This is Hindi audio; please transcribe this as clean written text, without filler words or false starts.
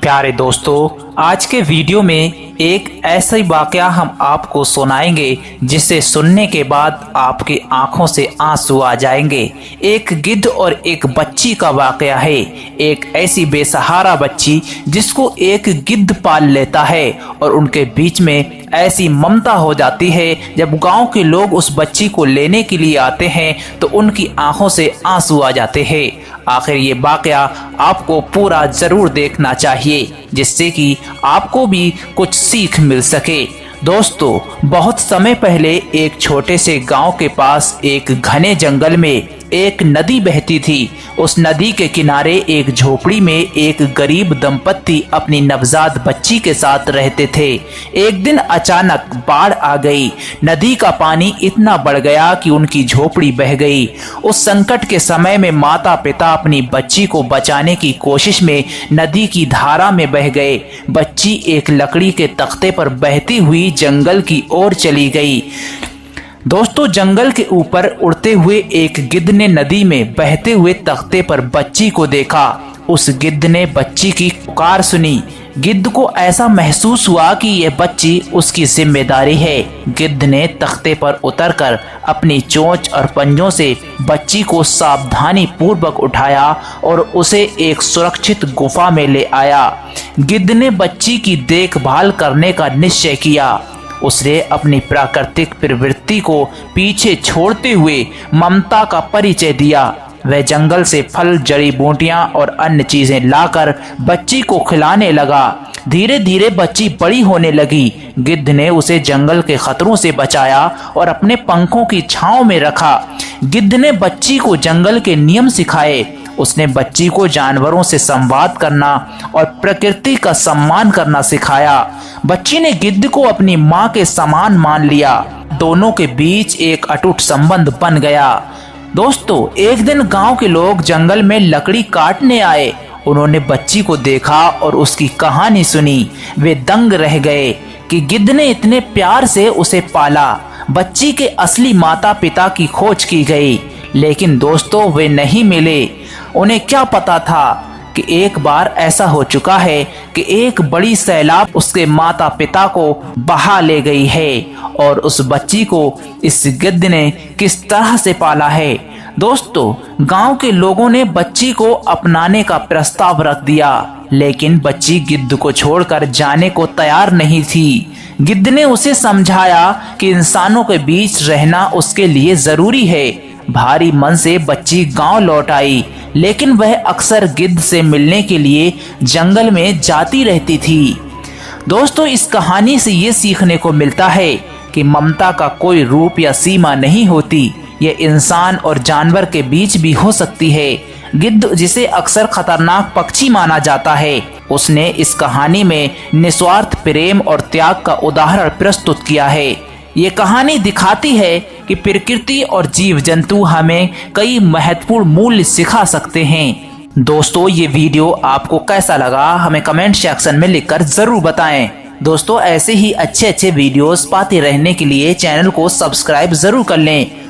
प्यारे दोस्तों, आज के वीडियो में एक ऐसा ही वाकया हम आपको सुनाएंगे जिसे सुनने के बाद आपकी आंखों से आंसू आ जाएंगे। एक गिद्ध और एक बच्ची का वाकया है। एक ऐसी बेसहारा बच्ची जिसको एक गिद्ध पाल लेता है और उनके बीच में ऐसी ममता हो जाती है। जब गांव के लोग उस बच्ची को लेने के लिए आते हैं तो उनकी आंखों से आंसू आ जाते हैं। आखिर ये वाकया आपको पूरा जरूर देखना चाहिए जिससे कि आपको भी कुछ सीख मिल सके। दोस्तों, बहुत समय पहले एक छोटे से गांव के पास एक घने जंगल में एक नदी बहती थी। उस नदी के किनारे एक झोपड़ी में एक गरीब दंपत्ति अपनी नवजात बच्ची के साथ रहते थे। एक दिन अचानक बाढ़ आ गई। नदी का पानी इतना बढ़ गया कि उनकी झोपड़ी बह गई। उस संकट के समय में माता पिता अपनी बच्ची को बचाने की कोशिश में नदी की धारा में बह गए। बच्ची एक लकड़ी के तख्ते पर बहती हुई जंगल की ओर चली गई। दोस्तों, जंगल के ऊपर उड़ते हुए एक गिद्ध ने नदी में बहते हुए तख्ते पर बच्ची को देखा। उस गिद्ध ने बच्ची की पुकार सुनी। गिद्ध को ऐसा महसूस हुआ कि यह बच्ची उसकी जिम्मेदारी है। गिद्ध ने तख्ते पर उतरकर अपनी चोंच और पंजों से बच्ची को सावधानी पूर्वक उठाया और उसे एक सुरक्षित गुफा में ले आया। गिद्ध ने बच्ची की देखभाल करने का निश्चय किया। उसने अपनी प्राकृतिक प्रवृत्ति को पीछे छोड़ते हुए ममता का परिचय दिया। वह जंगल से फल, जड़ी बूटियां और अन्य चीजें लाकर बच्ची को खिलाने लगा। धीरे धीरे बच्ची बड़ी होने लगी। गिद्ध ने उसे जंगल के खतरों से बचाया और अपने पंखों की छांव में रखा। गिद्ध ने बच्ची को जंगल के नियम सिखाए। उसने बच्ची को जानवरों से संवाद करना और प्रकृति का सम्मान करना सिखाया। बच्ची ने गिद्ध को अपनी माँ के समान मान लिया। दोनों के बीच एक अटूट संबंध बन गया। दोस्तों, एक दिन गांव के लोग जंगल में लकड़ी काटने आए। उन्होंने बच्ची को देखा और उसकी कहानी सुनी। वे दंग रह गए कि गिद्ध ने इतने प्यार से उसे पाला। बच्ची के असली माता पिता की खोज की गई, लेकिन दोस्तों वे नहीं मिले। उन्हें क्या पता था कि एक बार ऐसा हो चुका है कि एक बड़ी सैलाब उसके माता पिता को बहा ले गई है और उस बच्ची को इस गिद्ध ने किस तरह से पाला है। दोस्तों, गांव के लोगों ने बच्ची को अपनाने का प्रस्ताव रख दिया, लेकिन बच्ची गिद्ध को छोड़कर जाने को तैयार नहीं थी। गिद्ध ने उसे समझाया कि इंसानों के बीच रहना उसके लिए जरूरी है। भारी मन से बच्ची गांव लौट आई, लेकिन वह अक्सर गिद्ध से मिलने के लिए जंगल में जाती रहती थी। दोस्तों, इस कहानी से ये सीखने को मिलता है कि ममता का कोई रूप या सीमा नहीं होती। ये इंसान और जानवर के बीच भी हो सकती है। गिद्ध, जिसे अक्सर खतरनाक पक्षी माना जाता है, उसने इस कहानी में निस्वार्थ प्रेम और त्याग का उदाहरण प्रस्तुत किया है। ये कहानी दिखाती है कि प्रकृति और जीव जंतु हमें कई महत्वपूर्ण मूल्य सिखा सकते हैं। दोस्तों, ये वीडियो आपको कैसा लगा हमें कमेंट सेक्शन में लिखकर जरूर बताएं। दोस्तों, ऐसे ही अच्छे वीडियोस पाते रहने के लिए चैनल को सब्सक्राइब जरूर कर लें